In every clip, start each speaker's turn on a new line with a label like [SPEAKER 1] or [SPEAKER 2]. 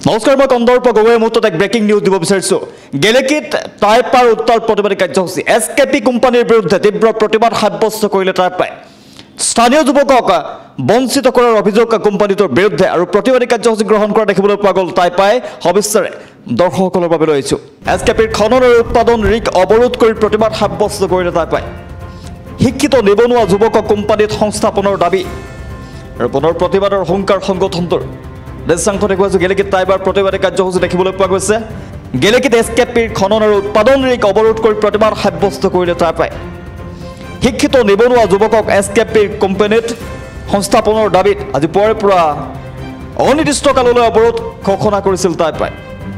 [SPEAKER 1] নমস্কাৰ মই কন্দৰ্প গগৈ মুহূৰ্তত এক ব্ৰেকিং নিউজ দিব বিচাৰিছোঁ গেলেকীত টাইপাৰ উত্তাল প্ৰতিবাদী কাৰ্যসূচী এছকেপি কোম্পানীৰ বিৰুদ্ধে তীব্ৰ প্ৰতিবাদ সাব্যস্ত কৰিলে টাইপাই স্থানীয় যুৱকক বঞ্চিত কৰাৰ অভিযোগ কোম্পানীটোৰ বিৰুদ্ধে আৰু প্ৰতিবাদী কাৰ্যসূচী গ্ৰহণ কৰা দেখিবলৈ পোৱা গ'ল টাইপাই সবিস্তাৰে দৰ্শকসকলৰ বাবে লৈ আহিছোঁ এছকেপিৰ খনন আৰু উৎপাদন ৰিক অৱৰোধ কৰি প্ৰতিবাদ সাব্যস্ত কৰিলে টাইপাই শিক্ষিত নিবনুৱা যুৱকক কোম্পানীত সংস্থাপনৰ দাবী আৰু পুনৰ প্ৰতিবাদৰ হুংকাৰ সংগঠনটোৰ দেশাংশ দেখুৱাইছোঁ গেলেকীত টাইপাৰ প্ৰতিবাদী কাৰ্যসূচী দেখিবলৈ পোৱা গৈছে গেলেকীত এছকেপিৰ খনন আৰু উৎপাদন ৰিক অৱৰোধ কৰি প্ৰতিবাদ সাব্যস্ত কৰিলে টাইপাই শিক্ষিত নিবনুৱা যুৱকক এছকেপিৰ কোম্পানীত সংস্থাপনৰ দাবীত আজি পুৱাৰে পৰা অনিৰ্দিষ্টকাললৈ অৱৰোধ ঘোষণা কৰিছিল টাইপাই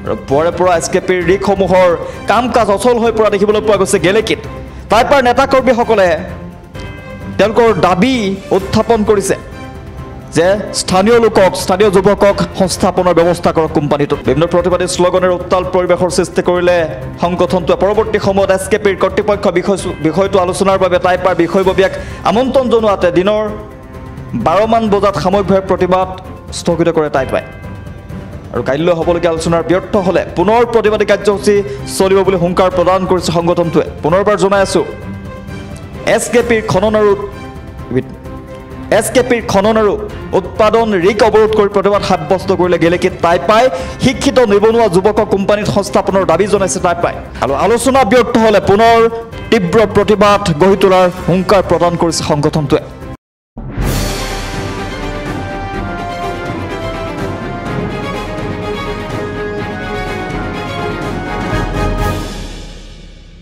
[SPEAKER 1] আৰু পুৱাৰে পৰা এছকেপিৰ ৰিকসমূহৰ কাম কাজ অচল হৈ পৰা দেখিবলৈ পোৱা গৈছে গেলেকীত টাইপাৰ নেতাকৰ্মীসকলে তেওঁলোকৰ দাবী উত্থাপন কৰিছে যে স্থানীয় লোকক স্থানীয় যুৱকক সংস্থাপনৰ ব্যৱস্থা কৰক কোম্পানীটোত বিভিন্ন প্ৰতিবাদী শ্লোগানেৰে উত্তাল পৰিৱেশৰ সৃষ্টি কৰিলে সংগঠনটোৱে পৰৱৰ্তী সময়ত এছকেপিৰ কৰ্তৃপক্ষ বিষয়টো আলোচনাৰ বাবে টাইপাৰ বিষয়ববীয়াক আমন্ত্ৰণ জনোৱাতে দিনৰ 12 মান বজাত সাময়িকভাৱে প্ৰতিবাদ স্থগিত কৰে টাইপাই আৰু কাইলৈ হ'বলগীয়া আলোচনাৰ ব্যৰ্থ হ'লে পুনৰ প্ৰতিবাদী কাৰ্যসূচী চলিব বুলি হুংকাৰ প্ৰদান কৰিছে সংগঠনটোৱে পুনৰবাৰ জনাই আছোঁ এছকেপিৰ খনন আৰু উৎপাদন ৰিক অৱৰোধ কৰি প্ৰতিবাদ সাব্যস্ত কৰিলে গেলেকীত টাইপাই শিক্ষিত নিবনুৱা যুৱকক কোম্পানীত সংস্থাপনৰ দাবী জনাইছে টাইপাই আৰু আলোচনা ব্যৰ্থ হ'লে পুনৰ তীব্ৰ প্ৰতিবাদ গঢ়ি তোলাৰ হুংকাৰ প্ৰদান কৰিছে সংগঠনটোৱে